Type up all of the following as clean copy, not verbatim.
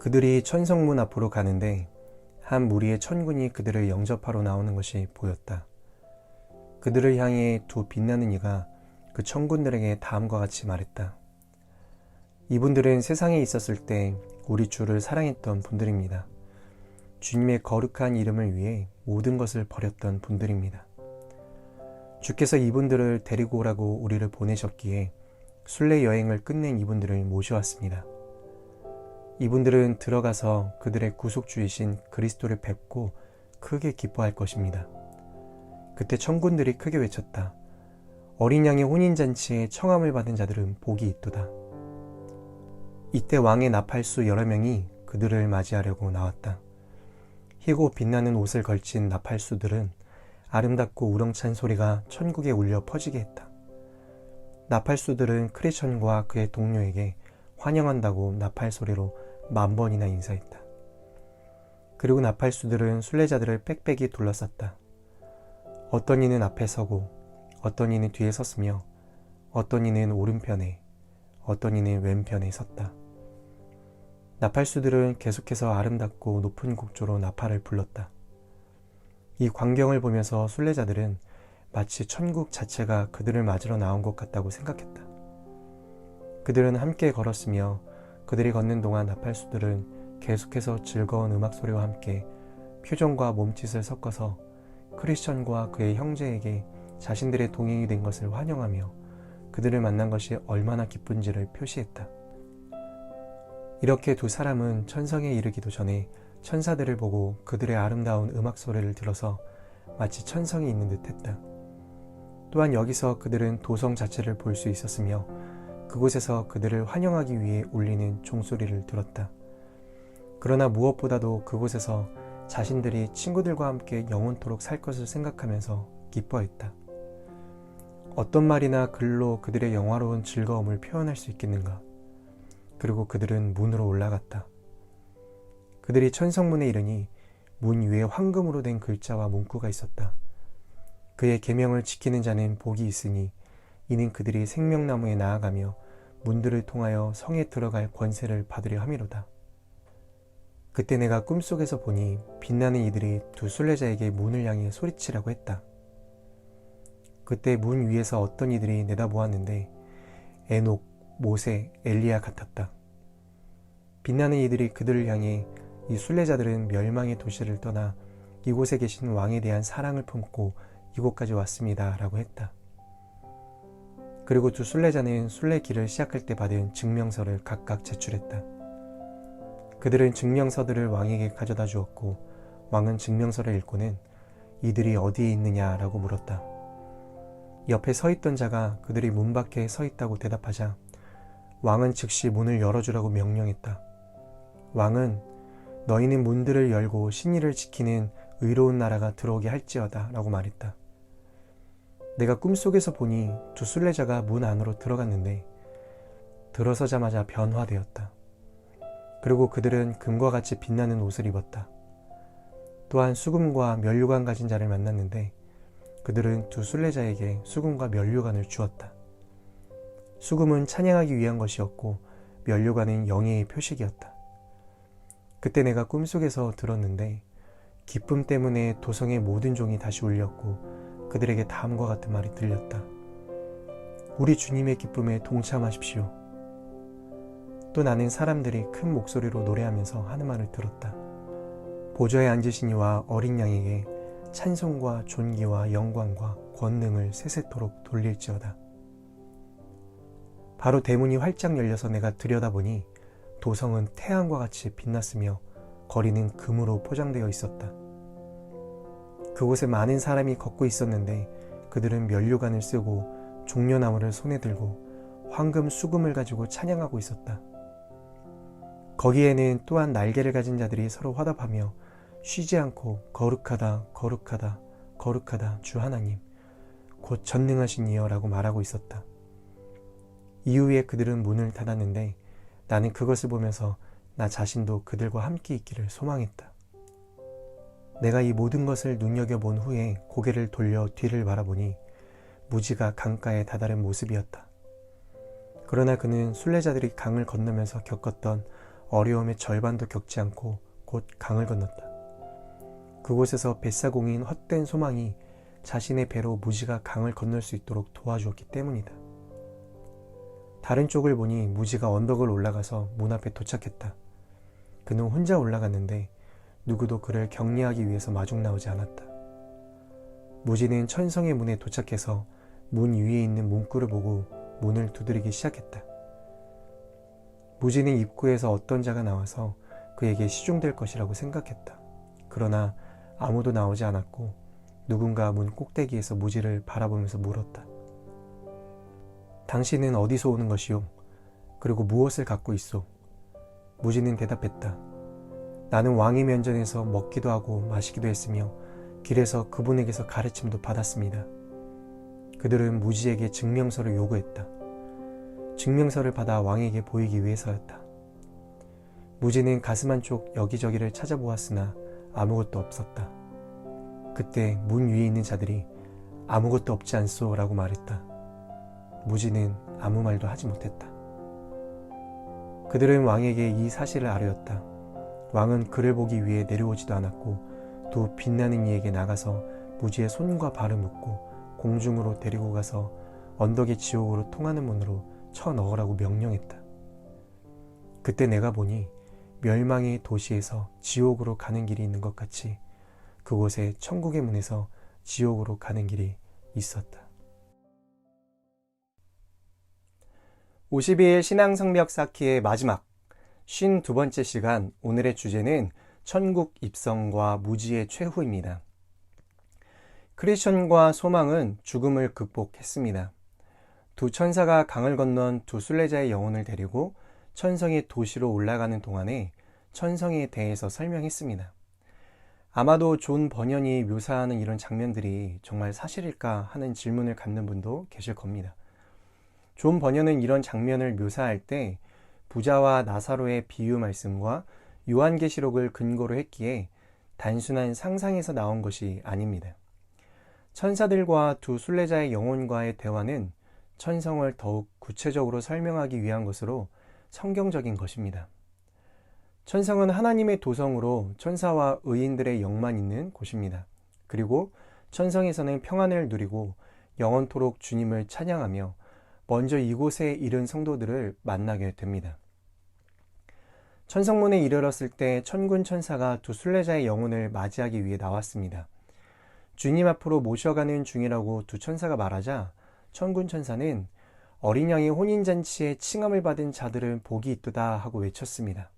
그들이 천성문 앞으로 가는데 한 무리의 천군이 그들을 영접하러 나오는 것이 보였다. 그들을 향해 두 빛나는 이가 그 천군들에게 다음과 같이 말했다. 이분들은 세상에 있었을 때 우리 주를 사랑했던 분들입니다. 주님의 거룩한 이름을 위해 모든 것을 버렸던 분들입니다. 주께서 이분들을 데리고 오라고 우리를 보내셨기에 순례 여행을 끝낸 이분들을 모셔왔습니다. 이분들은 들어가서 그들의 구속주이신 그리스도를 뵙고 크게 기뻐할 것입니다. 그때 천군들이 크게 외쳤다. 어린 양의 혼인잔치에 청함을 받은 자들은 복이 있도다. 이때 왕의 나팔수 여러 명이 그들을 맞이하려고 나왔다. 희고 빛나는 옷을 걸친 나팔수들은 아름답고 우렁찬 소리가 천국에 울려 퍼지게 했다. 나팔수들은 크리스천과 그의 동료에게 환영한다고 나팔 소리로 10,000번이나 인사했다. 그리고 나팔수들은 순례자들을 빽빽이 둘러쌌다. 어떤 이는 앞에 서고 어떤 이는 뒤에 섰으며 어떤 이는 오른편에 어떤 이는 왼편에 섰다. 나팔수들은 계속해서 아름답고 높은 곡조로 나팔을 불렀다. 이 광경을 보면서 순례자들은 마치 천국 자체가 그들을 맞으러 나온 것 같다고 생각했다. 그들은 함께 걸었으며 그들이 걷는 동안 나팔수들은 계속해서 즐거운 음악 소리와 함께 표정과 몸짓을 섞어서 크리스천과 그의 형제에게 자신들의 동행이 된 것을 환영하며 그들을 만난 것이 얼마나 기쁜지를 표시했다. 이렇게 두 사람은 천성에 이르기도 전에 천사들을 보고 그들의 아름다운 음악 소리를 들어서 마치 천성에 있는 듯 했다. 또한 여기서 그들은 도성 자체를 볼 수 있었으며 그곳에서 그들을 환영하기 위해 울리는 종소리를 들었다. 그러나 무엇보다도 그곳에서 자신들이 친구들과 함께 영원토록 살 것을 생각하면서 기뻐했다. 어떤 말이나 글로 그들의 영화로운 즐거움을 표현할 수 있겠는가? 그리고 그들은 문으로 올라갔다. 그들이 천성문에 이르니 문 위에 황금으로 된 글자와 문구가 있었다. 그의 계명을 지키는 자는 복이 있으니 이는 그들이 생명나무에 나아가며 문들을 통하여 성에 들어갈 권세를 받으려 함이로다. 그때 내가 꿈속에서 보니 빛나는 이들이 두 순례자에게 문을 향해 소리치라고 했다. 그때 문 위에서 어떤 이들이 내다보았는데 에녹, 모세, 엘리야 같았다. 빛나는 이들이 그들을 향해 이 순례자들은 멸망의 도시를 떠나 이곳에 계신 왕에 대한 사랑을 품고 이곳까지 왔습니다 라고 했다. 그리고 두 순례자는 순례길을 시작할 때 받은 증명서를 각각 제출했다. 그들은 증명서들을 왕에게 가져다 주었고 왕은 증명서를 읽고는 이들이 어디에 있느냐라고 물었다. 옆에 서 있던 자가 그들이 문 밖에 서 있다고 대답하자 왕은 즉시 문을 열어주라고 명령했다. 왕은 너희는 문들을 열고 신의를 지키는 의로운 나라가 들어오게 할지어다 라고 말했다. 내가 꿈속에서 보니 두 순례자가 문 안으로 들어갔는데 들어서자마자 변화되었다. 그리고 그들은 금과 같이 빛나는 옷을 입었다. 또한 수금과 면류관 가진 자를 만났는데 그들은 두 순례자에게 수금과 면류관을 주었다. 수금은 찬양하기 위한 것이었고 면류관은 영예의 표식이었다. 그때 내가 꿈속에서 들었는데 기쁨 때문에 도성의 모든 종이 다시 울렸고 그들에게 다음과 같은 말이 들렸다. 우리 주님의 기쁨에 동참하십시오. 또 나는 사람들이 큰 목소리로 노래하면서 하는 말을 들었다. 보좌에 앉으신 이와 어린 양에게 찬송과 존귀와 영광과 권능을 세세토록 돌릴지어다. 바로 대문이 활짝 열려서 내가 들여다보니 도성은 태양과 같이 빛났으며 거리는 금으로 포장되어 있었다. 그곳에 많은 사람이 걷고 있었는데 그들은 면류관을 쓰고 종려나무를 손에 들고 황금 수금을 가지고 찬양하고 있었다. 거기에는 또한 날개를 가진 자들이 서로 화답하며 쉬지 않고 거룩하다 거룩하다 거룩하다 주 하나님 곧 전능하신 이여 라고 말하고 있었다. 이후에 그들은 문을 닫았는데 나는 그것을 보면서 나 자신도 그들과 함께 있기를 소망했다. 내가 이 모든 것을 눈여겨본 후에 고개를 돌려 뒤를 바라보니 무지가 강가에 다다른 모습이었다. 그러나 그는 순례자들이 강을 건너면서 겪었던 어려움의 절반도 겪지 않고 곧 강을 건넜다. 그곳에서 뱃사공인 헛된 소망이 자신의 배로 무지가 강을 건널 수 있도록 도와주었기 때문이다. 다른 쪽을 보니 무지가 언덕을 올라가서 문 앞에 도착했다. 그는 혼자 올라갔는데 누구도 그를 격려하기 위해서 마중 나오지 않았다. 무지는 천성의 문에 도착해서 문 위에 있는 문구를 보고 문을 두드리기 시작했다. 무지는 입구에서 어떤 자가 나와서 그에게 시중될 것이라고 생각했다. 그러나 아무도 나오지 않았고 누군가 문 꼭대기에서 무지를 바라보면서 물었다. 당신은 어디서 오는 것이오? 그리고 무엇을 갖고 있소? 무지는 대답했다. 나는 왕의 면전에서 먹기도 하고 마시기도 했으며 길에서 그분에게서 가르침도 받았습니다. 그들은 무지에게 증명서를 요구했다. 증명서를 받아 왕에게 보이기 위해서였다. 무지는 가슴 한쪽 여기저기를 찾아보았으나 아무것도 없었다. 그때 문 위에 있는 자들이 아무것도 없지 않소 라고 말했다. 무지는 아무 말도 하지 못했다. 그들은 왕에게 이 사실을 아뢰었다. 왕은 그를 보기 위해 내려오지도 않았고 두 빛나는 이에게 나가서 무지의 손과 발을 묶고 공중으로 데리고 가서 언덕의 지옥으로 통하는 문으로 쳐넣으라고 명령했다. 그때 내가 보니 멸망의 도시에서 지옥으로 가는 길이 있는 것 같이 그곳에 천국의 문에서 지옥으로 가는 길이 있었다. 52일 신앙성벽 쌓기의 마지막 52번째 시간, 오늘의 주제는 천국 입성과 무지의 최후입니다. 크리스천과 소망은 죽음을 극복했습니다. 두 천사가 강을 건넌 두 순례자의 영혼을 데리고 천성의 도시로 올라가는 동안에 천성에 대해서 설명했습니다. 아마도 존 버년이 묘사하는 이런 장면들이 정말 사실일까 하는 질문을 갖는 분도 계실 겁니다. 존 버년은 이런 장면을 묘사할 때 부자와 나사로의 비유 말씀과 요한계시록을 근거로 했기에 단순한 상상에서 나온 것이 아닙니다. 천사들과 두 순례자의 영혼과의 대화는 천성을 더욱 구체적으로 설명하기 위한 것으로 성경적인 것입니다. 천성은 하나님의 도성으로 천사와 의인들의 영만 있는 곳입니다. 그리고 천성에서는 평안을 누리고 영원토록 주님을 찬양하며 먼저 이곳에 이른 성도들을 만나게 됩니다. 천성문에 이르렀을 때 천군 천사가 두 순례자의 영혼을 맞이하기 위해 나왔습니다. 주님 앞으로 모셔가는 중이라고 두 천사가 말하자 천군 천사는 어린 양의 혼인잔치에 칭함을 받은 자들은 복이 있도다 하고 외쳤습니다.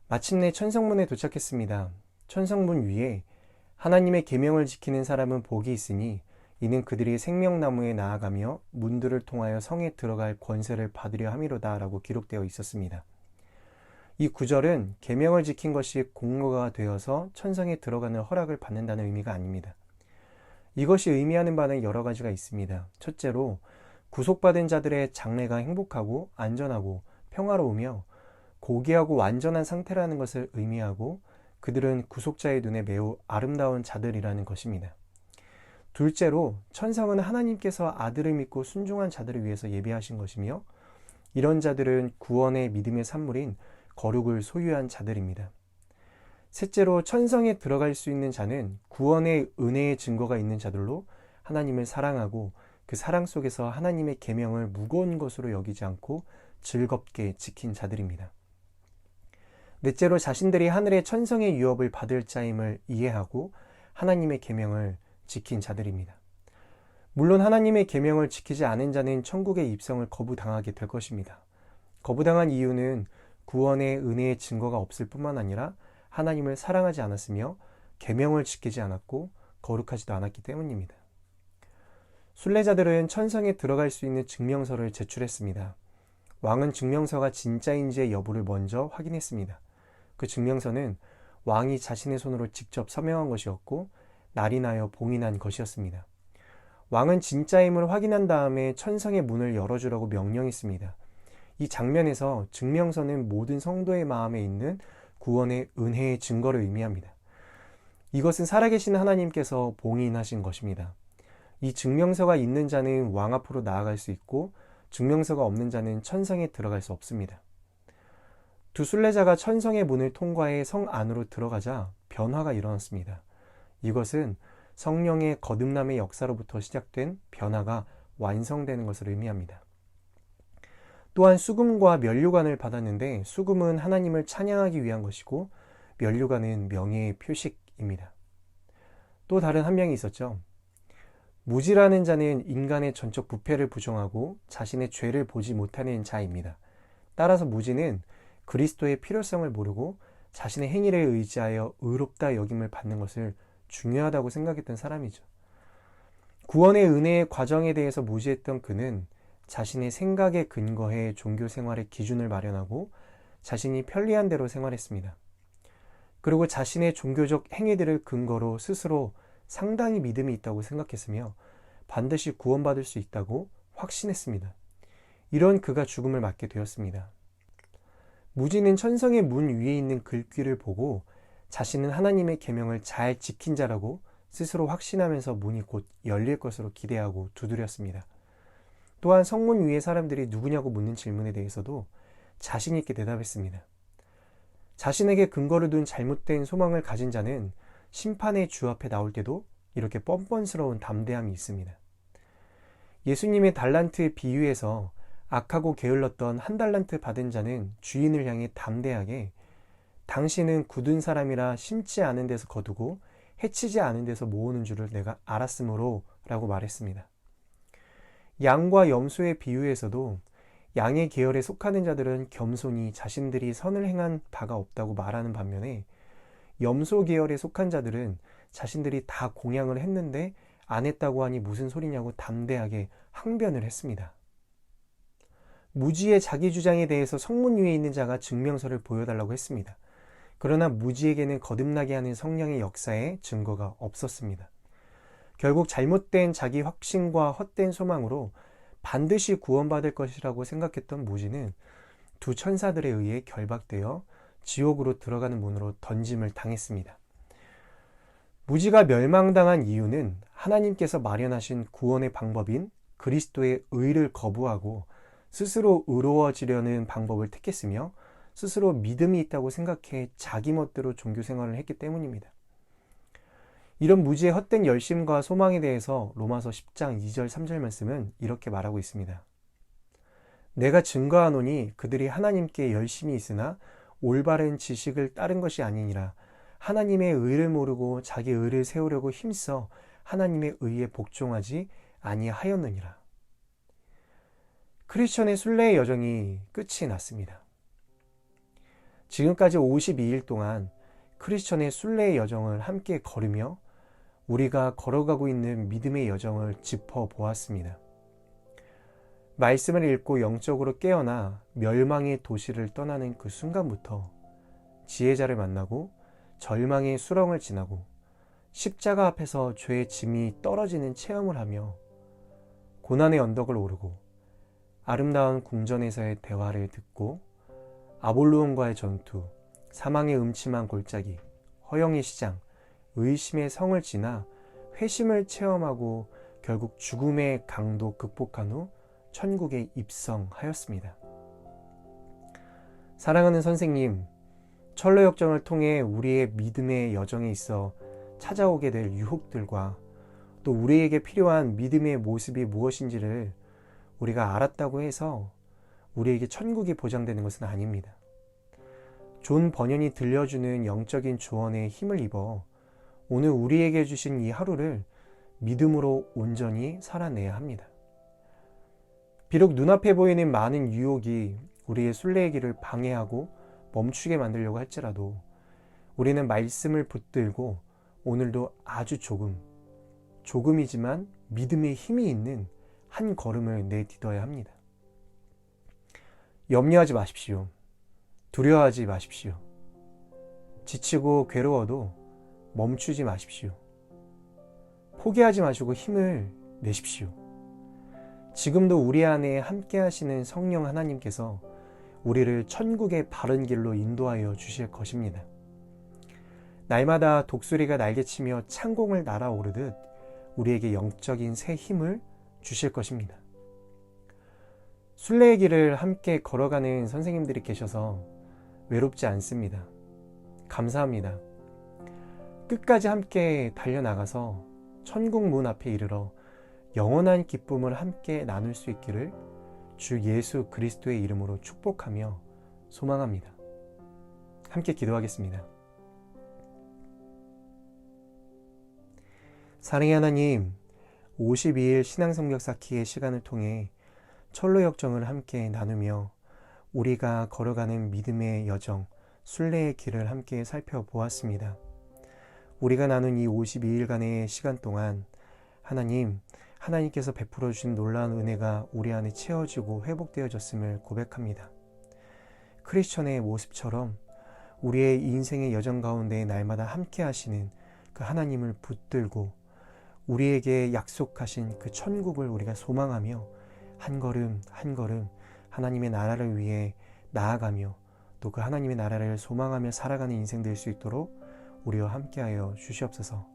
마침내 천성문에 도착했습니다. 천성문 위에 하나님의 계명을 지키는 사람은 복이 있으니 이는 그들이 생명나무에 나아가며 문들을 통하여 성에 들어갈 권세를 받으려 함이로다 라고 기록되어 있었습니다. 이 구절은 계명을 지킨 것이 공로가 되어서 천성에 들어가는 허락을 받는다는 의미가 아닙니다. 이것이 의미하는 바는 여러 가지가 있습니다. 첫째로 구속받은 자들의 장래가 행복하고 안전하고 평화로우며 고귀하고 완전한 상태라는 것을 의미하고 그들은 구속자의 눈에 매우 아름다운 자들이라는 것입니다. 둘째로 천성은 하나님께서 아들을 믿고 순종한 자들을 위해서 예비하신 것이며 이런 자들은 구원의 믿음의 산물인 거룩을 소유한 자들입니다. 셋째로 천성에 들어갈 수 있는 자는 구원의 은혜의 증거가 있는 자들로 하나님을 사랑하고 그 사랑 속에서 하나님의 계명을 무거운 것으로 여기지 않고 즐겁게 지킨 자들입니다. 넷째로 자신들이 하늘의 천성의 유업을 받을 자임을 이해하고 하나님의 계명을 지킨 자들입니다. 물론 하나님의 계명을 지키지 않은 자는 천국의 입성을 거부당하게 될 것입니다. 거부당한 이유는 구원의 은혜의 증거가 없을 뿐만 아니라 하나님을 사랑하지 않았으며 계명을 지키지 않았고 거룩하지도 않았기 때문입니다. 순례자들은 천성에 들어갈 수 있는 증명서를 제출했습니다. 왕은 증명서가 진짜인지의 여부를 먼저 확인했습니다. 그 증명서는 왕이 자신의 손으로 직접 서명한 것이었고 날이 나여 봉이 난 것이었습니다. 왕은 진짜임을 확인한 다음에 천성의 문을 열어주라고 명령했습니다. 이 장면에서 증명서는 모든 성도의 마음에 있는 구원의 은혜의 증거를 의미합니다. 이것은 살아계신 하나님께서 봉인하신 것입니다. 이 증명서가 있는 자는 왕 앞으로 나아갈 수 있고 증명서가 없는 자는 천성에 들어갈 수 없습니다. 두 순례자가 천성의 문을 통과해 성 안으로 들어가자 변화가 일어났습니다. 이것은 성령의 거듭남의 역사로부터 시작된 변화가 완성되는 것을 의미합니다. 또한 수금과 면류관을 받았는데 수금은 하나님을 찬양하기 위한 것이고 면류관은 명예의 표식입니다. 또 다른 한 명이 있었죠. 무지라는 자는 인간의 전적 부패를 부정하고 자신의 죄를 보지 못하는 자입니다. 따라서 무지는 그리스도의 필요성을 모르고 자신의 행위를 의지하여 의롭다 여김을 받는 것을 중요하다고 생각했던 사람이죠. 구원의 은혜의 과정에 대해서 무지했던 그는 자신의 생각에 근거해 종교 생활의 기준을 마련하고 자신이 편리한 대로 생활했습니다. 그리고 자신의 종교적 행위들을 근거로 스스로 상당히 믿음이 있다고 생각했으며 반드시 구원받을 수 있다고 확신했습니다. 이런 그가 죽음을 맞게 되었습니다. 무지는 천성의 문 위에 있는 글귀를 보고 자신은 하나님의 계명을 잘 지킨 자라고 스스로 확신하면서 문이 곧 열릴 것으로 기대하고 두드렸습니다. 또한 성문 위의 사람들이 누구냐고 묻는 질문에 대해서도 자신 있게 대답했습니다. 자신에게 근거를 둔 잘못된 소망을 가진 자는 심판의 주 앞에 나올 때도 이렇게 뻔뻔스러운 담대함이 있습니다. 예수님의 달란트 비유에서 악하고 게을렀던 한 달란트 받은 자는 주인을 향해 담대하게 당신은 굳은 사람이라 심지 않은 데서 거두고 해치지 않은 데서 모으는 줄을 내가 알았으므로 라고 말했습니다. 양과 염소의 비유에서도 양의 계열에 속하는 자들은 겸손히 자신들이 선을 행한 바가 없다고 말하는 반면에 염소 계열에 속한 자들은 자신들이 다 공양을 했는데 안 했다고 하니 무슨 소리냐고 담대하게 항변을 했습니다. 무지의 자기 주장에 대해서 성문 위에 있는 자가 증명서를 보여달라고 했습니다. 그러나 무지에게는 거듭나게 하는 성령의 역사에 증거가 없었습니다. 결국 잘못된 자기 확신과 헛된 소망으로 반드시 구원받을 것이라고 생각했던 무지는 두 천사들에 의해 결박되어 지옥으로 들어가는 문으로 던짐을 당했습니다. 무지가 멸망당한 이유는 하나님께서 마련하신 구원의 방법인 그리스도의 의를 거부하고 스스로 의로워지려는 방법을 택했으며 스스로 믿음이 있다고 생각해 자기 멋대로 종교 생활을 했기 때문입니다. 이런 무지의 헛된 열심과 소망에 대해서 로마서 10장 2절 3절 말씀은 이렇게 말하고 있습니다. 내가 증거하노니 그들이 하나님께 열심히 있으나 올바른 지식을 따른 것이 아니니라. 하나님의 의를 모르고 자기 의를 세우려고 힘써 하나님의 의에 복종하지 아니하였느니라. 크리스천의 순례의 여정이 끝이 났습니다. 지금까지 52일 동안 크리스천의 순례의 여정을 함께 걸으며 우리가 걸어가고 있는 믿음의 여정을 짚어보았습니다. 말씀을 읽고 영적으로 깨어나 멸망의 도시를 떠나는 그 순간부터 지혜자를 만나고 절망의 수렁을 지나고 십자가 앞에서 죄의 짐이 떨어지는 체험을 하며 고난의 언덕을 오르고 아름다운 궁전에서의 대화를 듣고 아볼로온과의 전투, 사망의 음침한 골짜기, 허영의 시장, 의심의 성을 지나 회심을 체험하고 결국 죽음의 강도 극복한 후 천국에 입성하였습니다. 사랑하는 선생님, 철로 역정을 통해 우리의 믿음의 여정에 있어 찾아오게 될 유혹들과 또 우리에게 필요한 믿음의 모습이 무엇인지를 우리가 알았다고 해서 우리에게 천국이 보장되는 것은 아닙니다. 존 버년이 들려주는 영적인 조언에 힘을 입어 오늘 우리에게 주신 이 하루를 믿음으로 온전히 살아내야 합니다. 비록 눈앞에 보이는 많은 유혹이 우리의 순례의 길을 방해하고 멈추게 만들려고 할지라도 우리는 말씀을 붙들고 오늘도 아주 조금이지만 믿음의 힘이 있는 한 걸음을 내딛어야 합니다. 염려하지 마십시오. 두려워하지 마십시오. 지치고 괴로워도 멈추지 마십시오. 포기하지 마시고 힘을 내십시오. 지금도 우리 안에 함께 하시는 성령 하나님께서 우리를 천국의 바른 길로 인도하여 주실 것입니다. 날마다 독수리가 날개치며 창공을 날아오르듯 우리에게 영적인 새 힘을 주실 것입니다. 순례의 길을 함께 걸어가는 선생님들이 계셔서 외롭지 않습니다. 감사합니다. 끝까지 함께 달려나가서 천국 문 앞에 이르러 영원한 기쁨을 함께 나눌 수 있기를 주 예수 그리스도의 이름으로 축복하며 소망합니다. 함께 기도하겠습니다. 사랑의 하나님, 52일 신앙성경 쌓기의 시간을 통해 철로 역정을 함께 나누며 우리가 걸어가는 믿음의 여정, 순례의 길을 함께 살펴보았습니다. 우리가 나눈 이 52일간의 시간 동안 하나님께서 베풀어 주신 놀라운 은혜가 우리 안에 채워지고 회복되어졌음을 고백합니다. 크리스천의 모습처럼 우리의 인생의 여정 가운데 날마다 함께 하시는 그 하나님을 붙들고 우리에게 약속하신 그 천국을 우리가 소망하며 한 걸음 한 걸음 하나님의 나라를 위해 나아가며 또 그 하나님의 나라를 소망하며 살아가는 인생 될 수 있도록 우리와 함께하여 주시옵소서.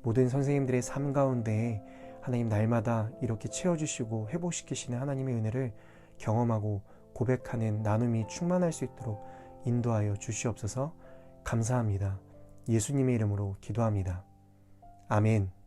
모든 선생님들의 삶 가운데에 하나님 날마다 이렇게 채워주시고 회복시키시는 하나님의 은혜를 경험하고 고백하는 나눔이 충만할 수 있도록 인도하여 주시옵소서. 감사합니다. 예수님의 이름으로 기도합니다. 아멘.